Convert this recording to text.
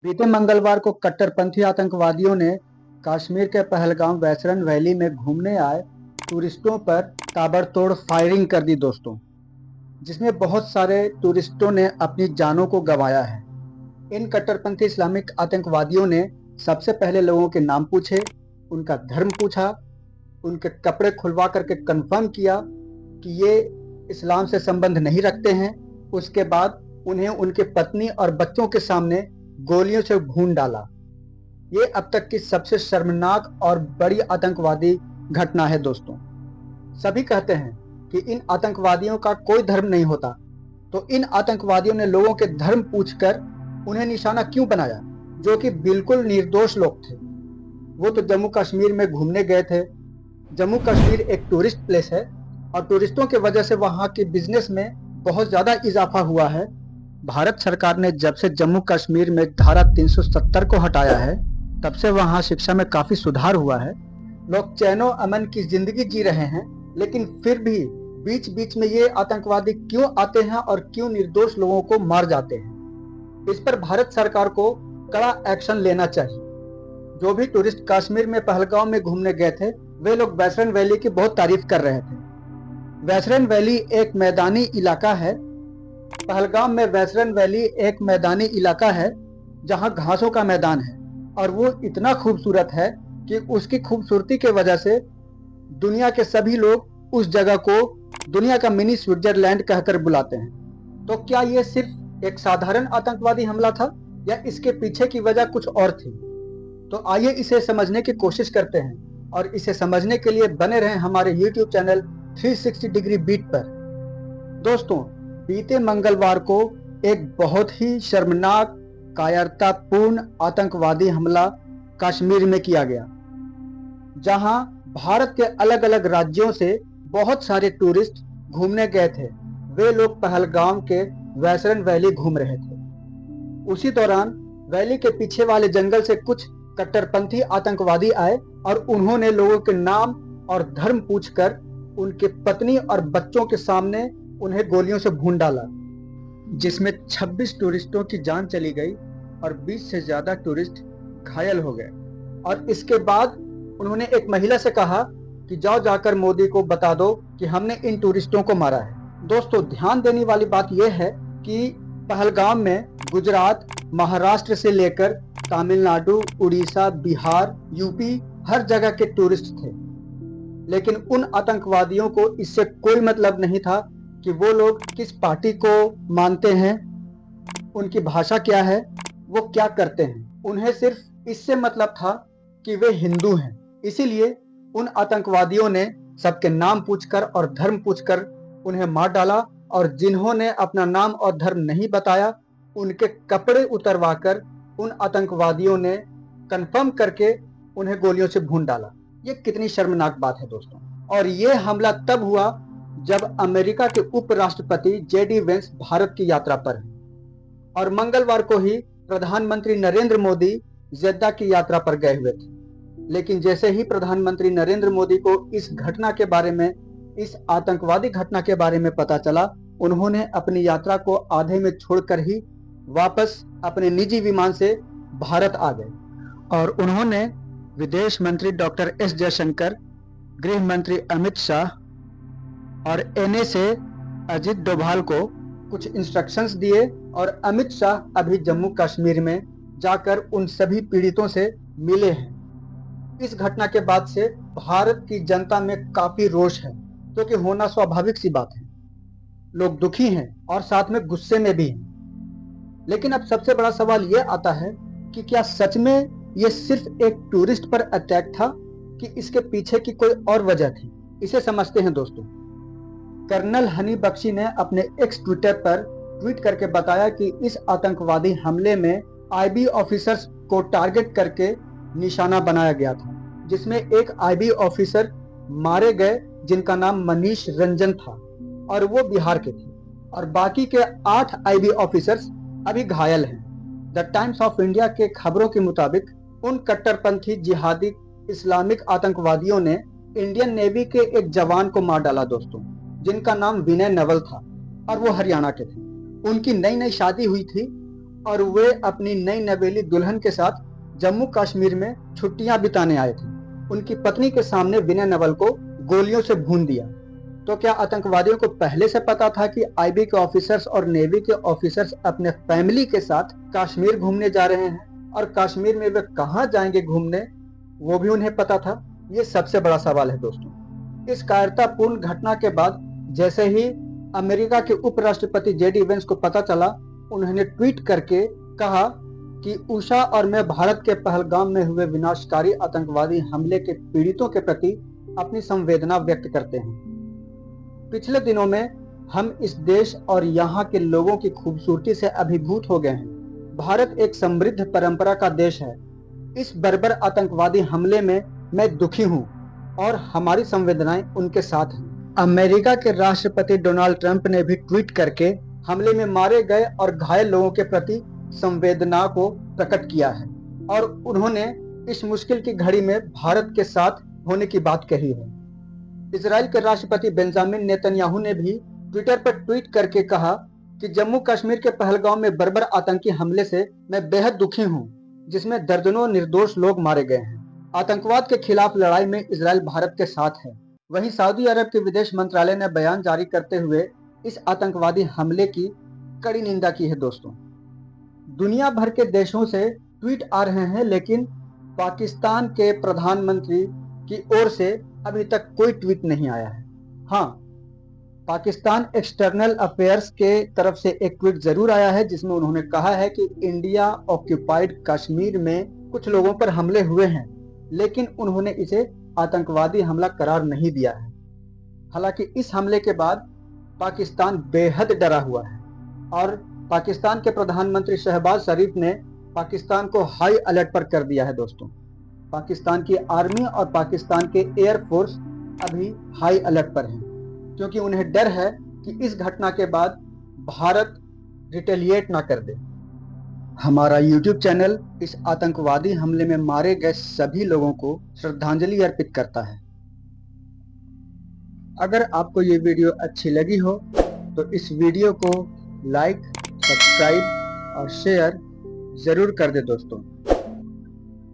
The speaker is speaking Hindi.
बीते मंगलवार को कट्टरपंथी आतंकवादियों ने कश्मीर के पहलगाम वेस्टर्न वैली में घूमने आए टूरिस्टों पर ताबड़तोड़ फायरिंग कर दी दोस्तों, जिसमें बहुत सारे टूरिस्टों ने अपनी जानों को गंवाया है। इन कट्टरपंथी इस्लामिक आतंकवादियों ने सबसे पहले लोगों के नाम पूछे, उनका धर्म पूछा, उनके कपड़े खुलवा करके कंफर्म किया कि ये इस्लाम से संबंध नहीं रखते हैं। उसके बाद उन्हें उनके पत्नी और बच्चों के सामने गोलियों से भून डाला। ये अब तक की सबसे शर्मनाक और बड़ी आतंकवादी घटना है दोस्तों। सभी कहते हैं कि इन आतंकवादियों का कोई धर्म नहीं होता, तो इन आतंकवादियों ने लोगों के धर्म पूछकर उन्हें निशाना क्यों बनाया, जो कि बिल्कुल निर्दोष लोग थे। वो तो जम्मू कश्मीर में घूमने गए थे। जम्मू कश्मीर एक टूरिस्ट प्लेस है और टूरिस्टों की वजह से वहाँ के बिजनेस में बहुत ज़्यादा इजाफा हुआ है। भारत सरकार ने जब से जम्मू कश्मीर में धारा 370 को हटाया है, तब से वहाँ शिक्षा में काफ़ी सुधार हुआ है। लोग चैनो अमन की जिंदगी जी रहे हैं, लेकिन फिर भी बीच बीच में ये आतंकवादी क्यों आते हैं और क्यों निर्दोष लोगों को मार जाते हैं। इस पर भारत सरकार को कड़ा एक्शन लेना चाहिए। जो भी टूरिस्ट कश्मीर में पहलगाम में घूमने गए थे, वे लोग वेस्टर्न वैली की बहुत तारीफ कर रहे थे। वेस्टर्न वैली एक मैदानी इलाका है। पहलगाम में वेस्टर्न वैली एक मैदानी इलाका है जहां घासों का मैदान है, और वो इतना खूबसूरत है कि उसकी खूबसूरती की वजह से दुनिया के सभी लोग उस जगह को दुनिया का मिनी स्विट्जरलैंड कहकर बुलाते हैं। तो क्या ये सिर्फ एक साधारण आतंकवादी हमला था या इसके पीछे की वजह कुछ और थी? तो आइए इसे समझने की कोशिश करते हैं, और इसे समझने के लिए बने रहें हमारे YouTube चैनल 360 डिग्री बीट पर। दोस्तों, बीते मंगलवार को एक बहुत ही शर्मनाक, कायरतापूर्ण आतंकवादी हमला कश्मीर में किया गया, जहां भारत के अलग अलग राज्यों से बहुत सारे टूरिस्ट घूमने गए थे। वे लोग पहलगाम के वेस्टर्न वैली घूम रहे थे। उसी दौरान वैली के पीछे वाले जंगल से कुछ कट्टरपंथी आतंकवादी आए और उन्होंने लोगों के नाम और धर्म पूछकर उनके पत्नी और बच्चों के सामने उन्हें गोलियों से भून डाला, जिसमें 26 टूरिस्टों की जान चली गई और 20 से ज्यादा टूरिस्ट घायल हो गए। और इसके बाद उन्होंने एक महिला से कहा कि जाओ जाकर मोदी को बता दो कि हमने इन टूरिस्टों को मारा है। दोस्तों, ध्यान देने वाली बात यह है कि पहलगाम में गुजरात, महाराष्ट्र से लेकर तमिलनाडु, उड़ीसा, बिहार, यूपी हर जगह के टूरिस्ट थे। लेकिन उन आतंकवादियों को इससे कोई मतलब नहीं था कि वो लोग किस पार्टी को मानते हैं, उनकी भाषा क्या है, वो क्या करते हैं। उन्हें सिर्फ इससे मतलब था कि वे हिंदू हैं। इसीलिए उन आतंकवादियों ने सबके नाम पूछकर और धर्म पूछकर उन्हें मार डाला, और जिन्होंने अपना नाम और धर्म नहीं बताया, उनके कपड़े उतरवाकर उन आतंकवादियों ने कंफर्म करके उन्हें गोलियों से भून डाला। ये कितनी शर्मनाक बात है दोस्तों। और ये हमला तब हुआ जब अमेरिका के उपराष्ट्रपति जेडी वेंस भारत की यात्रा पर हैं, और मंगलवार को ही प्रधानमंत्री नरेंद्र मोदी जेद्दा की यात्रा पर गए हुए थे। लेकिन जैसे ही प्रधानमंत्री नरेंद्र मोदी को इस घटना के बारे में, इस आतंकवादी घटना के बारे में पता चला, उन्होंने अपनी यात्रा को आधे में छोड़कर ही वापस अपने निजी विमान से भारत आ गए। और उन्होंने विदेश मंत्री डॉक्टर एस जयशंकर, गृह मंत्री अमित शाह और एनएसए अजित डोभाल को कुछ इंस्ट्रक्शंस दिए, और अमित शाह अभी जम्मू कश्मीर में जाकर उन सभी पीड़ितों से मिले हैं। इस घटना के बाद से भारत की जनता में काफी रोष है, क्योंकि होना स्वाभाविक सी बात है। लोग दुखी हैं और साथ में गुस्से में भी हैं। लेकिन अब सबसे बड़ा सवाल यह आता है कि क्या सच में यह सिर्फ एक टूरिस्ट पर अटैक था कि इसके पीछे की कोई और वजह थी? इसे समझते हैं दोस्तों। कर्नल हनी बख्शी ने अपने एक्स ट्विटर पर ट्वीट करके बताया कि इस आतंकवादी हमले में आईबी ऑफिसर्स को टारगेट करके निशाना बनाया गया था, जिसमें एक आईबी ऑफिसर मारे गए जिनका नाम मनीष रंजन था, और वो बिहार के थे, और बाकी के 8 आईबी ऑफिसर्स अभी घायल हैं। द टाइम्स ऑफ इंडिया के खबरों के मुताबिक उन कट्टरपंथी जिहादी इस्लामिक आतंकवादियों ने इंडियन नेवी के एक जवान को मार डाला दोस्तों, जिनका नाम विनय नवल था, और वो हरियाणा के थे। उनकी नई नई शादी हुई थी और वे अपनी नई नवेली दुल्हन के साथ जम्मू कश्मीर में छुट्टियां बिताने आए थे। उनकी पत्नी के सामने विनय नवल को गोलियों से भून दिया। तो क्या आतंकवादियों को पहले से पता था कि आईबी के ऑफिसर्स और नेवी के ऑफिसर्स अपने फैमिली के साथ कश्मीर घूमने जा रहे हैं, और कश्मीर में वे कहां जाएंगे घूमने, वो भी उन्हें पता था? ये सबसे बड़ा सवाल है दोस्तों। इस कायरतापूर्ण घटना के बाद जैसे ही अमेरिका के उपराष्ट्रपति जेडी वेंस को पता चला, उन्होंने ट्वीट करके कहा कि उषा और मैं भारत के पहलगाम में हुए विनाशकारी आतंकवादी हमले के पीड़ितों के प्रति अपनी संवेदना व्यक्त करते हैं। पिछले दिनों में हम इस देश और यहाँ के लोगों की खूबसूरती से अभिभूत हो गए हैं। भारत एक समृद्ध परंपरा का देश है। इस बर्बर आतंकवादी हमले में मैं दुखी हूँ और हमारी संवेदनाएं उनके साथ हैं। अमेरिका के राष्ट्रपति डोनाल्ड ट्रंप ने भी ट्वीट करके हमले में मारे गए और घायल लोगों के प्रति संवेदना को प्रकट किया है, और उन्होंने इस मुश्किल की घड़ी में भारत के साथ होने की बात कही है। इजराइल के राष्ट्रपति बेंजामिन नेतन्याहू ने भी ट्विटर पर ट्वीट करके कहा कि जम्मू कश्मीर के पहलगाम में बर्बर आतंकी हमले से मैं बेहद दुखी हूं, जिसमें दर्जनों निर्दोष लोग मारे गए हैं। आतंकवाद के खिलाफ लड़ाई में इजराइल भारत के साथ है। वहीं सऊदी अरब के विदेश मंत्रालय ने बयान जारी करते हुए इस आतंकवादी हमले की कड़ी निंदा की है दोस्तों। दुनिया भर के देशों से ट्वीट आ रहे हैं, लेकिन पाकिस्तान के प्रधानमंत्री की ओर से अभी तक कोई ट्वीट नहीं आया है। हाँ, पाकिस्तान एक्सटर्नल अफेयर्स के तरफ से एक ट्वीट जरूर आया है, जिसमें उन्होंने कहा है कि इंडिया ऑक्यूपाइड कश्मीर में कुछ लोगों पर हमले हुए हैं, लेकिन उन्होंने इसे आतंकवादी हमला करार नहीं दिया है। हालांकि इस हमले के बाद पाकिस्तान बेहद डरा हुआ है, और पाकिस्तान के प्रधानमंत्री शहबाज शरीफ ने पाकिस्तान को हाई अलर्ट पर कर दिया है दोस्तों। पाकिस्तान की आर्मी और पाकिस्तान के एयरफोर्स अभी हाई अलर्ट पर हैं, क्योंकि उन्हें डर है कि इस घटना के बाद भारत रिटेलिएट ना कर दे। हमारा YouTube चैनल इस आतंकवादी हमले में मारे गए सभी लोगों को श्रद्धांजलि अर्पित करता है। अगर आपको ये वीडियो अच्छी लगी हो तो इस वीडियो को लाइक, सब्सक्राइब और शेयर जरूर कर दे दोस्तों।